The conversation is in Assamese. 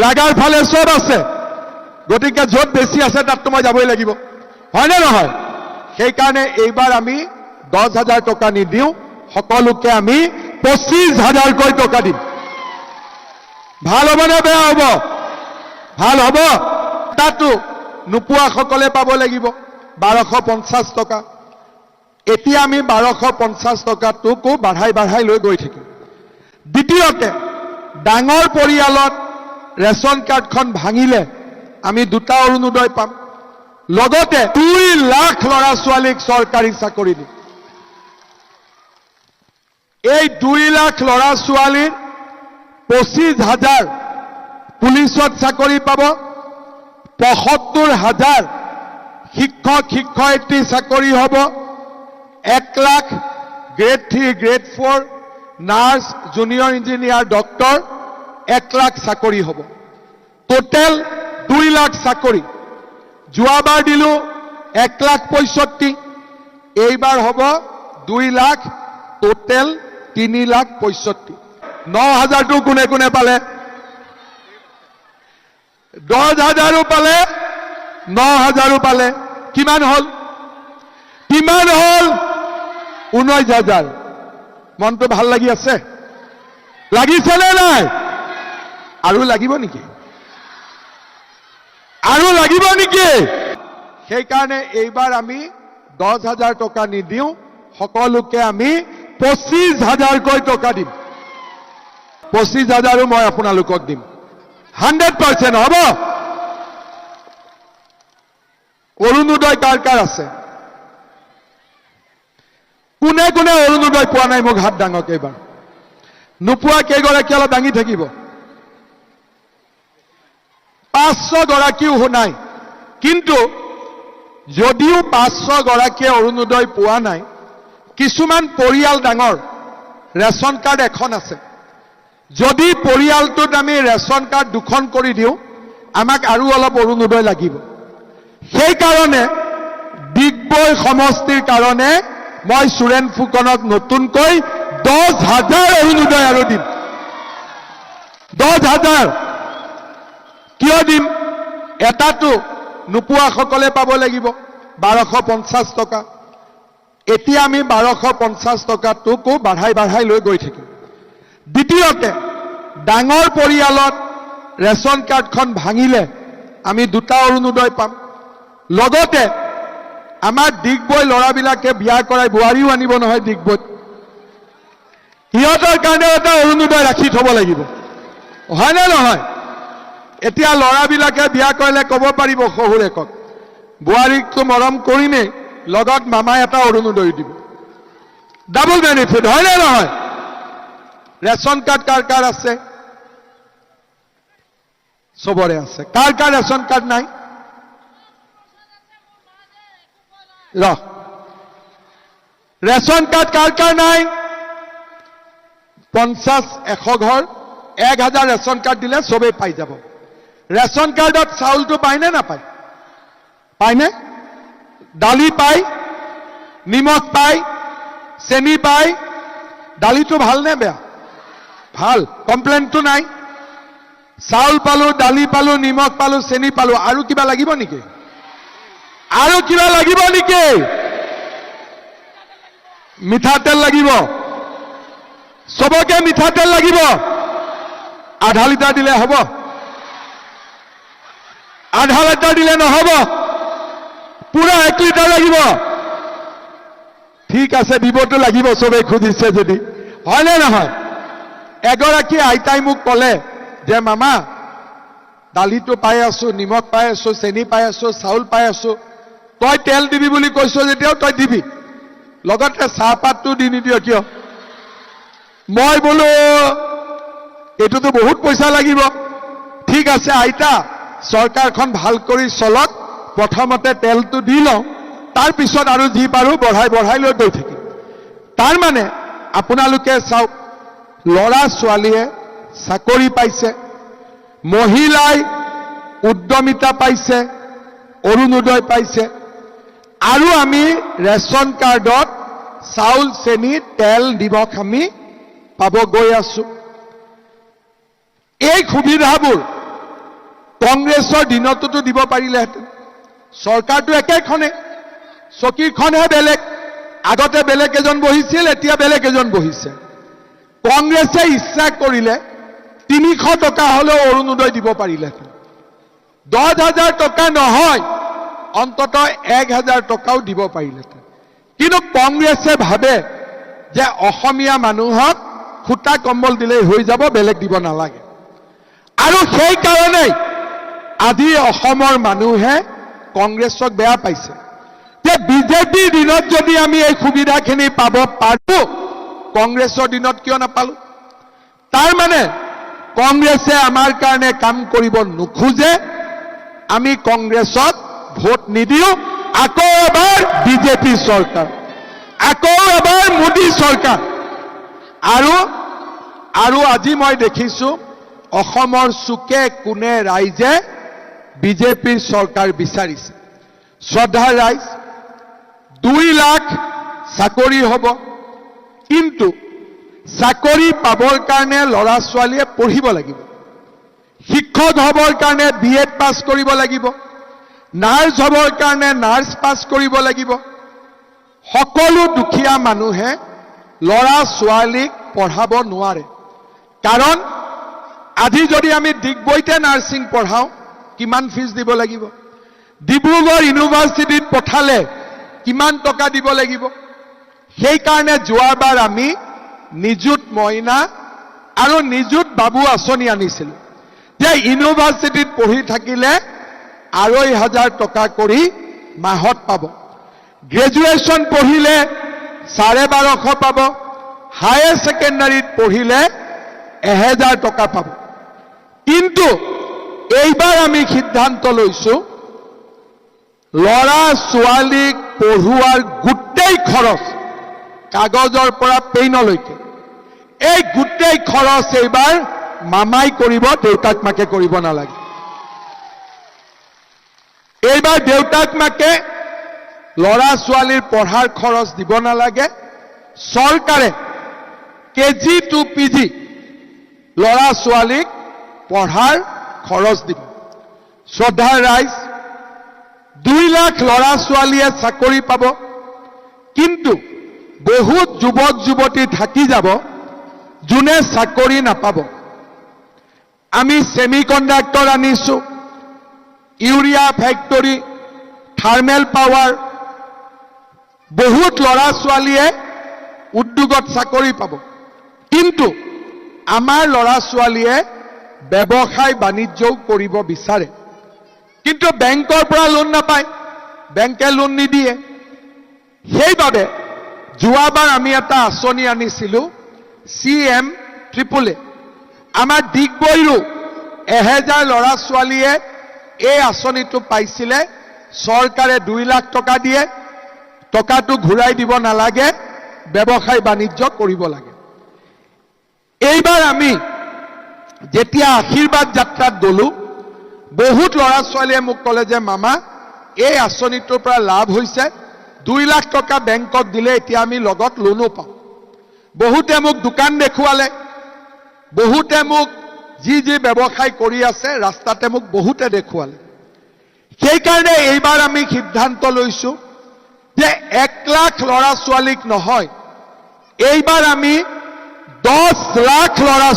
লাগাৰ ফালে চব আছে, গতিকে য'ত বেছি আছে তাততো মই যাবই লাগিব, হয়নে নহয়? সেইকাৰণে এইবাৰ আমি 10,000 টকা নিদিওঁ, সকলোকে আমি 25,000কৈ টকা দিম। ভাল হ'ব নে বেয়া হ'ব? ভাল হ'ব। তাতো নোপোৱাসকলে পাব লাগিব 1250 টকা। এতিয়া আমি 1250 টকাটোকো বাঢ়াই লৈ গৈ থাকিম। দ্বিতীয়তে, ডাঙৰ পৰিয়ালত ৰেচন কাৰ্ডখন ভাঙিলে আমি 2টা অৰুণোদয় পাম, লগতে 2 লাখ ল'ৰা ছোৱালীক চৰকাৰী চাকৰি দিম। এই 2 লাখ ল'ৰা ছোৱালীৰ 25,000 পুলিচত চাকৰি পাব, 75,000 শিক্ষক শিক্ষয়িত্ৰী চাকৰি হ'ব, 1 lakh grade 3 grade 4 nurse junior engineer doctor 1 lakh চাকৰি হ'ব। টোটেল 2 লাখ চাকৰি। যোৱাবাৰ দিলো 1,65,000, এইবাৰ হ'ব 2 লাখ, টোটেল 3,65,000। 9,000টো কোনে কোনে পালে? 10,000ও পালে, 9,000ও পালে। কিমান হ'ল? 19,000। মনটো ভাল লাগি আছে? লাগিছে নে নাই? আৰু লাগিব নেকি? আৰু লাগিব নেকি? সেইকাৰণে এইবাৰ আমি 10,000 টকা নিদিওঁ, সকলোকে আমি 25,000কৈ টকা দিম। 25,000ও মই আপোনালোকক দিম, 100% হ'ব। অৰুণোদয় কাৰ কাৰ আছে? কোনে কোনে অৰুণোদয় পোৱা নাই মোক হাত দাঙক এইবাৰ। নোপোৱা কেইগৰাকী অলপ দাঙি থাকিব। 500 গৰাকীও নাই। কিন্তু যদিও 500 গৰাকীয়ে অৰুণোদয় পোৱা নাই, কিছুমান পৰিয়াল ডাঙৰ, ৰেচন কাৰ্ড এখন আছে। যদি পৰিয়ালটোত আমি ৰেচন কাৰ্ড 2খন কৰি দিওঁ, আমাক আৰু অলপ অৰুণোদয় লাগিব। সেইকাৰণে ডিগবৈ সমষ্টিৰ কাৰণে মই সুৰেন ফুকনক নতুনকৈ 10,000 অৰুণোদয় আৰু দিম। 10,000 কিয় দিম? এটাতো নোপোৱাসকলে পাব লাগিব 1250 টকা। এতিয়া আমি 1250 টকাটোকো বাঢ়াই লৈ গৈ থাকিম। দ্বিতীয়তে, ডাঙৰ পৰিয়ালত ৰেচন কাৰ্ডখন ভাঙিলে আমি 2টা অৰুণোদয় পাম, লগতে আমাৰ ডিগবৈ ল'ৰাবিলাকে বিয়া কৰাই বোৱাৰীও আনিব নহয় ডিগবৈত, সিহঁতৰ কাৰণেও এটা অৰুণোদয় ৰাখি থব লাগিব, হয়নে নহয়? এতিয়া ল'ৰাবিলাকে বিয়া কৰিলে ক'ব পাৰিব শহুৰেকক, বোৱাৰীকটো মৰম কৰিমেই, লগত মামাই এটা অৰুণোদয় দিব। ডাবল বেনিফিট, হয়নে নহয়? ৰেচন কাৰ্ড কাৰ কাৰ আছে? চবৰে আছে। কাৰ কাৰ ৰেচন কাৰ্ড নাই? ৰেচন কাৰ্ড কাৰ কাৰ নাই? 50-100 ঘৰ 1,000 ৰেচন কাৰ্ড দিলে চবেই পাই যাব। ৰেচন কাৰ্ডত চাউলটো পায় নে নাপায়? পায়নে? দালি পায়, নিমখ পায়, চেনি পায়। দালিটো ভাল নে বেয়া? ভাল, কমপ্লেইনটো নাই। চাউল পালো, দালি পালো, নিমখ পালো, চেনি পালো। আৰু কিবা লাগিব নেকি? আৰু কিবা লাগিব নেকি? মিঠাতেল লাগিব, চবকে মিঠাতেল লাগিব। আধা লিটাৰ দিলে হ'ব? আধা লিটাৰ দিলে নহ'ব, পুৰা 1 লিটাৰ লাগিব। ঠিক আছে, দিবতো লাগিব, চবেই খুজিছে যদি, হয়নে নহয়? এগৰাকী আইতাই মোক ক'লে যে মামা, দালিটো পাই আছো, নিমখ পাই আছো, চেনি পাই আছো, চাউল পাই আছো, তই তেল দিবি বুলি কৈছ যেতিয়াও তই দিবি, লগতে চাহপাতটো দি নিদিয় কিয়? মই বোলো এইটোতো বহুত পইচা লাগিব। ঠিক আছে আইতা, চৰকাৰখন ভাল কৰি চলক, প্ৰথমতে তেলটো দি লওঁ, তাৰ পিছত আৰু যি পাৰো বঢ়াই লৈ গৈ থাকিম। তাৰ মানে আপোনালোকে চাওক, ল'ৰা ছোৱালীয়ে চাকৰি পাইছে, মহিলাই উদ্যমিতা পাইছে, অৰুণোদয় পাইছে, আৰু আমি ৰেচন কাৰ্ডত চাউল, চেনি, তেল, নিমখ আমি পাব গৈ আছো। এই সুবিধাবোৰ কংগ্ৰেছৰ দিনততো দিব পাৰিলেহেঁতেন। চৰকাৰটো একেখনে, চকীখনহে বেলেগ। আগতে বেলেগ এজন বহিছিল, এতিয়া বেলেগ এজন বহিছে। কংগ্ৰেছে ইচ্ছা কৰিলে 300 টকা হলেও অৰুণোদয় দিব পাৰিলেহেঁতেন। 10,000 টকা নহয়, অন্তত 1,000 টকাও দিব পাৰিলেহেঁতেন। কিন্তু কংগ্ৰেছে ভাবে যে অসমীয়া মানুহক খুটা কম্বল দিলেই হৈ যাব, বেলেগ দিব নালাগে। আৰু সেই কাৰণেই আজি অসমৰ মানুহে কংগ্ৰেছক বেয়া পাইছে যে বিজেপিৰ দিনত যদি আমি এই সুবিধাখিনি পাব পাৰো, কংগ্ৰেছৰ দিনত কিয় নাপালো? তাৰ মানে কংগ্ৰেছে আমাৰ কাৰণে কাম কৰিব নোখোজে, আমি কংগ্ৰেছক ভোট নিদিওঁ। আকৌ এবাৰ বিজেপি চৰকাৰ, আকৌ এবাৰ মোদী চৰকাৰ। আৰু আজি মই দেখিছো অসমৰ চুকে কোণে ৰাইজে বিজেপিৰ চৰকাৰ বিচাৰিছে। শ্ৰদ্ধাৰ ৰাইজ, 2 লাখ চাকৰি হ'ব, কিন্তু চাকৰি পাবৰ কাৰণে ল'ৰা ছোৱালীয়ে পঢ়িব লাগিব। শিক্ষক হ'বৰ কাৰণে BEd পাছ কৰিব লাগিব, নাৰ্ছ হ'বৰ কাৰণে নাৰ্ছ পাছ কৰিব লাগিব। সকলো দুখীয়া মানুহে ল'ৰা ছোৱালীক পঢ়াব নোৱাৰে। কাৰণ আজি যদি আমি ডিগবৈতে নাৰ্ছিং পঢ়াওঁ, কিমান ফিজ দিব লাগিব? ডিব্ৰুগড় ইউনিভাৰ্চিটিত পঠালে কিমান টকা দিব লাগিব? সেইকাৰণে যোৱাবাৰ আমি নিযুত মইনা আৰু নিযুত বাবু আঁচনি আনিছিলোঁ, যে ইউনিভাৰ্চিটিত পঢ়ি থাকিলে 2,500 টকা কৰি মাহত পাব। গ্ৰেজুৱেশ্যন পঢ়িলে 1250 পাব, হায়াৰ ছেকেণ্ডাৰীত পঢ়িলে 1000 টকা পাব। কিন্তু এইবাৰ আমি সিদ্ধান্ত লৈছো, ল'ৰা ছোৱালীক পঢ়ুৱাৰ গোটেই খৰচ, কাগজৰ পৰা পেইনলৈকে, এই গোটেই খৰচ এইবাৰ মামাই কৰিব, দেউতাক মাকে কৰিব নালাগে। এইবাৰ দেউতাক মাকে ল'ৰা ছোৱালীৰ পঢ়াৰ খৰচ দিব নালাগে। চৰকাৰে KG to PG ল'ৰা ছোৱালীক পঢ়াৰ খৰচ দিব। শ্ৰদ্ধাৰ ৰাইজ, 2 লাখ ল'ৰা ছোৱালীয়ে চাকৰি পাব, কিন্তু বহুত যুৱক যুৱতী থাকি যাব যোনে চাকৰি নাপাব। আমি ছেমিকণ্ডাক্টৰ আনিছো, ইউৰিয়া ফেক্টৰী, থাৰ্মেল পাৱাৰ, বহুত ল'ৰা ছোৱালীয়ে উদ্যোগত চাকৰি পাব। কিন্তু আমাৰ ল'ৰা ছোৱালীয়ে ব্যৱসায় বাণিজ্যও কৰিব বিচাৰে, কিন্তু বেংকৰ পৰা লোন নাপায়, বেংকে লোন নিদিয়ে। সেইবাবে যোৱাবাৰ আমি এটা আঁচনি আনিছিলোঁ, CM-AAA। আমাৰ ডিগবৈৰো 1000 ল'ৰা ছোৱালীয়ে এই আঁচনিটো পাইছিলে। চৰকাৰে 2 লাখ টকা দিয়ে, টকাটো ঘূৰাই দিব নালাগে, ব্যৱসায় বাণিজ্য কৰিব লাগে। এইবাৰ আমি যেতিয়া আশীৰ্বাদ যাত্ৰাত গলো, বহুত ল'ৰা ছোৱালীয়ে মোক ক'লে যে মামা, এই আঁচনিটোৰ পৰা লাভ হৈছে, 2 লাখ টকা বেংকক দিলে এতিয়া আমি লগত লোনো পাওঁ। বহুতে মোক দোকান দেখুৱালে, বহুতে মোক যি ব্যৱসায় কৰি আছে ৰাস্তাতে মোক বহুতে দেখুৱালে। সেইকাৰণে এইবাৰ আমি সিদ্ধান্ত লৈছো যে 1 লাখ ল'ৰা ছোৱালীক নহয়, এইবাৰ আমি 10 লাখ ল'ৰা